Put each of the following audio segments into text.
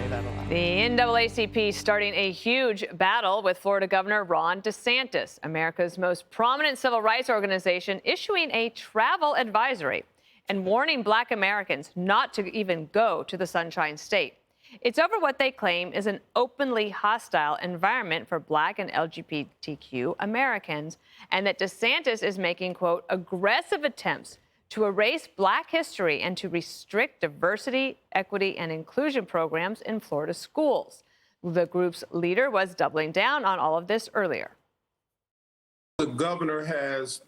hear that a lot. The NAACP starting a huge battle with Florida Governor Ron DeSantis, America's most prominent civil rights organization, issuing a travel advisory and warning Black Americans not to even go to the Sunshine State. It's over what they claim is an openly hostile environment for Black and LGBTQ Americans, and that DeSantis is making, quote, aggressive attempts to erase Black history and to restrict diversity, equity, and inclusion programs in Florida schools. The group's leader was doubling down on all of this earlier. The governor has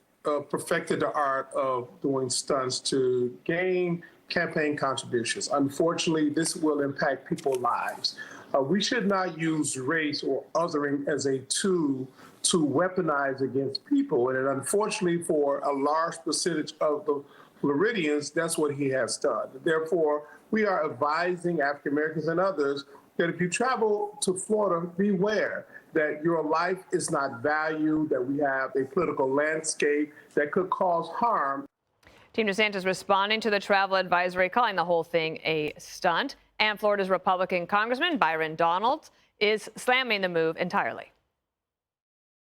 perfected the art of doing stunts to gain campaign contributions. Unfortunately, this will impact people's lives. We should not use race or othering as a tool to weaponize against people. And unfortunately, for a large percentage of the Floridians, that's what he has done. Therefore, we are advising African Americans and others that if you travel to Florida, beware that your life is not valued, that we have a political landscape that could cause harm. Team DeSantis responding to the travel advisory, calling the whole thing a stunt. And Florida's Republican Congressman Byron Donalds is slamming the move entirely.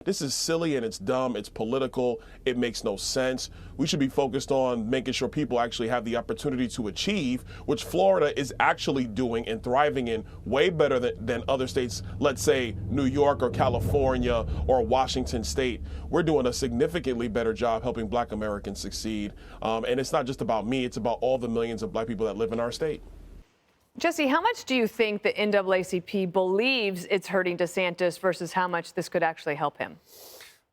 This is silly and it's dumb. It's political. It makes no sense. We should be focused on making sure people actually have the opportunity to achieve, which Florida is actually doing and thriving in way better than other states, let's say New York or California or Washington State. We're doing a significantly better job helping Black Americans succeed. And it's not just about me. It's about all the millions of Black people that live in our state. Jesse, how much do you think the NAACP believes it's hurting DeSantis versus how much this could actually help him?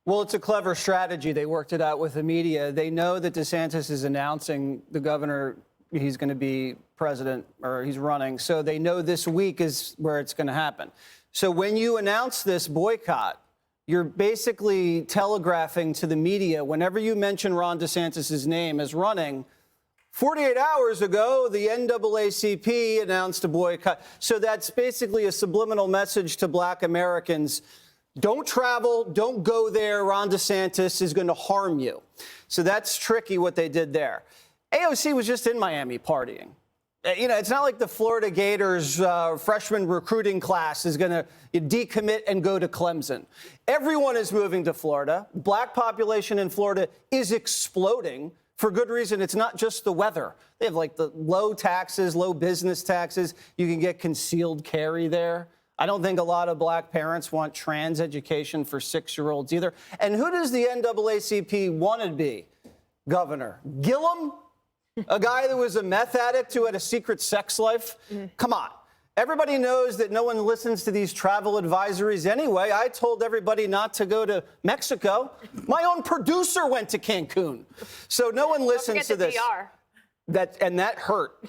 Well, it's a clever strategy. They worked it out with the media. They know that DeSantis is announcing the governor, he's going to be president or he's running. So they know this week is where it's going to happen. So when you announce this boycott, you're basically telegraphing to the media whenever you mention Ron DeSantis' name as running. 48 hours ago, the NAACP announced a boycott. So that's basically a subliminal message to Black Americans. Don't travel, don't go there. Ron DeSantis is going to harm you. So that's tricky what they did there. AOC was just in Miami partying. You know, it's not like the Florida Gators freshman recruiting class is going to decommit and go to Clemson. Everyone is moving to Florida. Black population in Florida is exploding. For good reason. It's not just the weather. They have like the low taxes, low business taxes. You can get concealed carry there. I don't think a lot of Black parents want trans education for 6-year-olds either. And who does the NAACP want to be? Governor Gillum? A guy that was a meth addict who had a secret sex life? Come on. Everybody knows that no one listens to these travel advisories anyway. I told everybody not to go to Mexico. My own producer went to Cancun. So no one listens to this. That hurt.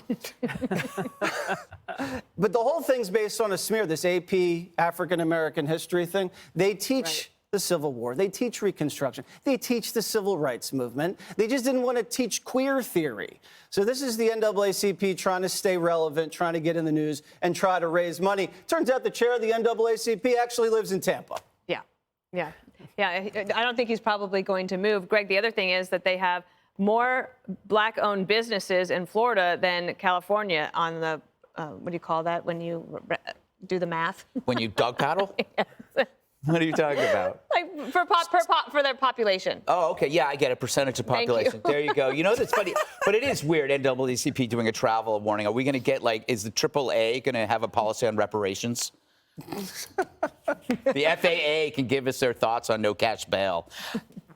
But the whole thing's based on a smear, this AP African American history thing. They teach the Civil War. They teach Reconstruction. They teach the Civil Rights Movement. They just didn't want to teach queer theory. So this is the NAACP trying to stay relevant, trying to get in the news, and try to raise money. Turns out the chair of the NAACP actually lives in Tampa. Yeah. I don't think he's probably going to move. Greg, the other thing is that they have more Black-owned businesses in Florida than California on the, what do you call that when you do the math? When you dog paddle? Yes. What are you talking about? Like for their population. Oh, okay. Yeah, I get a percentage of population. There you go. You know, that's funny. But it is weird, NAACP doing a travel warning. Are we going to get, like, is the AAA going to have a policy on reparations? The FAA can give us their thoughts on no cash bail.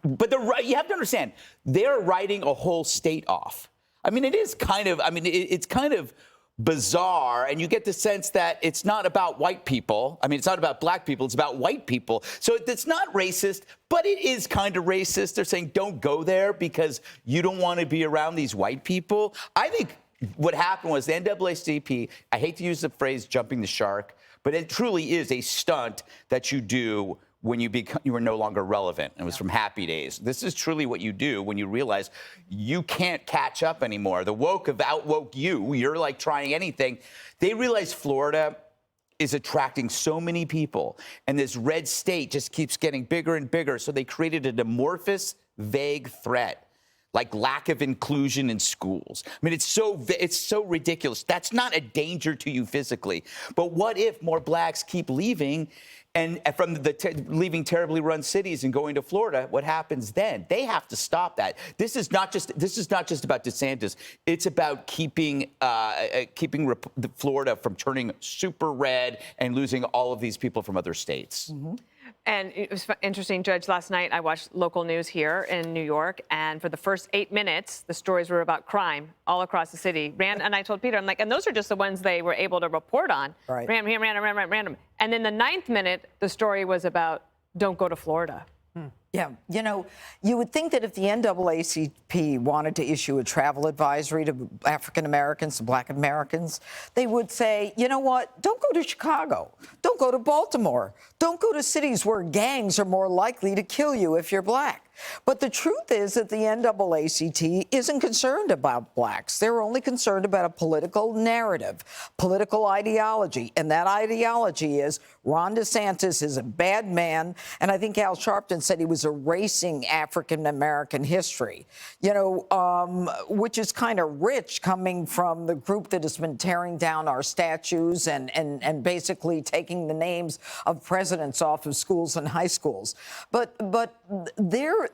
But you have to understand, they're writing a whole state off. I mean, it is kind of, it's kind of bizarre, and you get the sense that it's not about white people. I mean, it's not about Black people, it's about white people. So it's not racist, but it is kind of racist. They're saying don't go there because you don't want to be around these white people. I think what happened was the NAACP, I hate to use the phrase jumping the shark, but it truly is a stunt that you do when you are no longer relevant. It was from Happy Days. This is truly what you do when you realize you can't catch up anymore. The woke have outwoke you. You're like trying anything. They realize Florida is attracting so many people, and this red state just keeps getting bigger and bigger. So they created an amorphous, vague threat. like lack of inclusion in schools. I mean, it's so ridiculous. That's not a danger to you physically. But what if more blacks keep leaving and from leaving terribly run cities and going to Florida? What happens then? They have to stop that. This is not just about DeSantis. It's about keeping Florida from turning super red and losing all of these people from other states. Mm-hmm. And it was interesting, Judge, last night I watched local news here in New York, and for the first 8 minutes, the stories were about crime all across the city. And I told Peter, I'm like, and those are just the ones they were able to report on. Right. Random. And then the 9th minute, the story was about don't go to Florida. Yeah, you know, you would think that if the NAACP wanted to issue a travel advisory to African Americans, to Black Americans, they would say, you know what, don't go to Chicago, don't go to Baltimore, don't go to cities where gangs are more likely to kill you if you're Black. But the truth is that the NAACP isn't concerned about blacks. They're only concerned about a political narrative, political ideology. And that ideology is Ron DeSantis is a bad man. And I think Al Sharpton said he was erasing African-American history, you know, which is kind of rich coming from the group that has been tearing down our statues and basically taking the names of presidents off of schools and high schools. But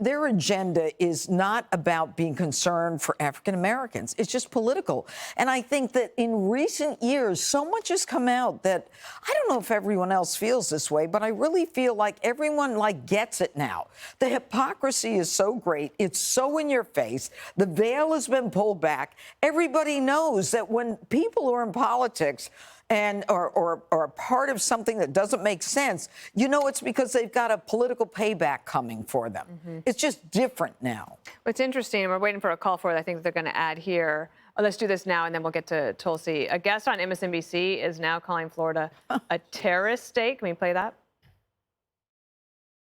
their agenda is not about being concerned for African Americans. It's just political. And I think that in recent years, so much has come out that I don't know if everyone else feels this way, but I really feel like everyone gets it now. The hypocrisy is so great. It's so in your face. The veil has been pulled back. Everybody knows that when people are in politics and or a part of something that doesn't make sense, you know it's because they've got a political payback coming for them. Mm-hmm. It's just different now. What's interesting, we're waiting for a call for it, I think they're going to add here. Oh, let's do this now, and then we'll get to Tulsi. A guest on MSNBC is now calling Florida a terrorist state. Can we play that?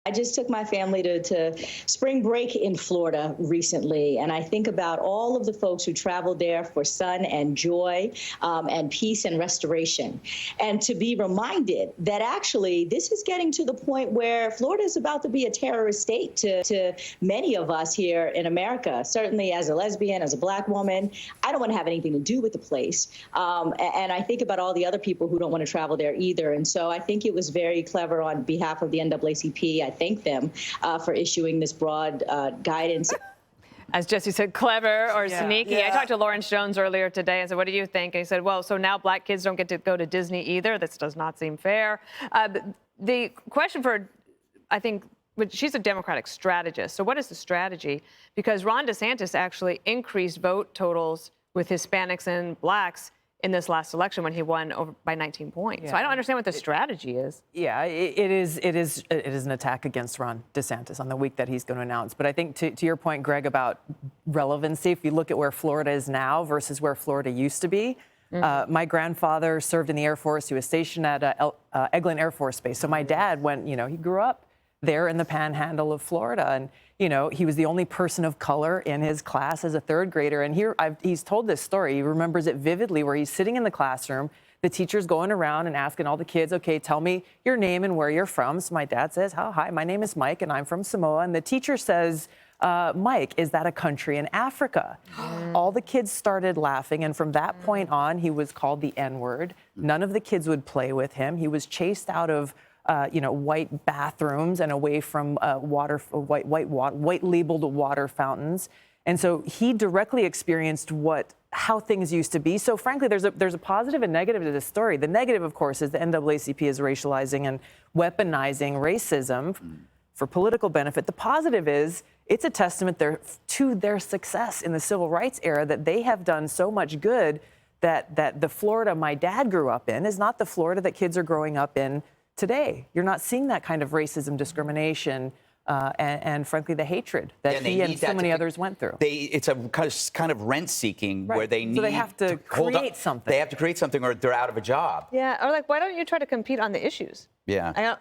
I just took my family to spring break in Florida recently, and I think about all of the folks who traveled there for sun and joy and peace and restoration. And to be reminded that actually this is getting to the point where Florida is about to be a terrorist state to many of us here in America. Certainly as a lesbian, as a Black woman, I don't want to have anything to do with the place. And I think about all the other people who don't want to travel there either. And so I think it was very clever on behalf of the NAACP. I thank them for issuing this broad guidance. As Jesse said, clever or sneaky. Yeah. I talked to Lawrence Jones earlier today. I said, what do you think? And he said, well, so now Black kids don't get to go to Disney either. This does not seem fair. The question for, I think, she's a Democratic strategist. So what is the strategy? Because Ron DeSantis actually increased vote totals with Hispanics and Blacks in this last election when he won over by 19 points. Yeah. So I don't understand what the strategy is. Yeah, it is an attack against Ron DeSantis on the week that he's going to announce. But I think to your point, Greg, about relevancy, if you look at where Florida is now versus where Florida used to be, my grandfather served in the Air Force. He was stationed at Eglin Air Force Base. So my dad went, you know, he grew up there in the panhandle of Florida. And, you know, he was the only person of color in his class as a third grader. And he's told this story. He remembers it vividly, where he's sitting in the classroom, the teacher's going around and asking all the kids, okay, tell me your name and where you're from. So my dad says, oh, hi, my name is Mike and I'm from Samoa. And the teacher says, Mike, is that a country in Africa? All the kids started laughing. And from that point on, he was called the N-word. None of the kids would play with him. He was chased out of white bathrooms and away from white labeled water fountains. And so he directly experienced how things used to be. So frankly, there's a positive and negative to this story. The negative, of course, is the NAACP is racializing and weaponizing racism for political benefit. The positive is it's a testament to their success in the civil rights era, that they have done so much good that the Florida my dad grew up in is not the Florida that kids are growing up in today. You're not seeing that kind of racism, discrimination, and frankly, the hatred that he and so many others went through. It's a kind of rent-seeking where they need so they have to create something. They have to create something or they're out of a job. Yeah, or why don't you try to compete on the issues? Yeah.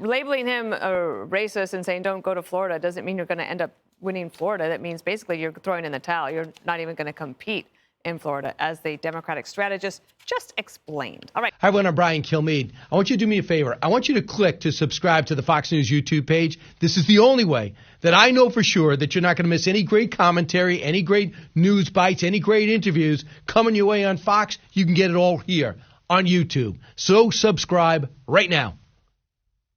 Labeling him a racist and saying don't go to Florida doesn't mean you're going to end up winning Florida. That means basically you're throwing in the towel. You're not even going to compete in Florida, as the Democratic strategist just explained. All right. Hi, everyone. I'm Brian Kilmeade. I want you to do me a favor. I want you to click to subscribe to the Fox News YouTube page. This is the only way that I know for sure that you're not going to miss any great commentary, any great news bites, any great interviews coming your way on Fox. You can get it all here on YouTube. So subscribe right now.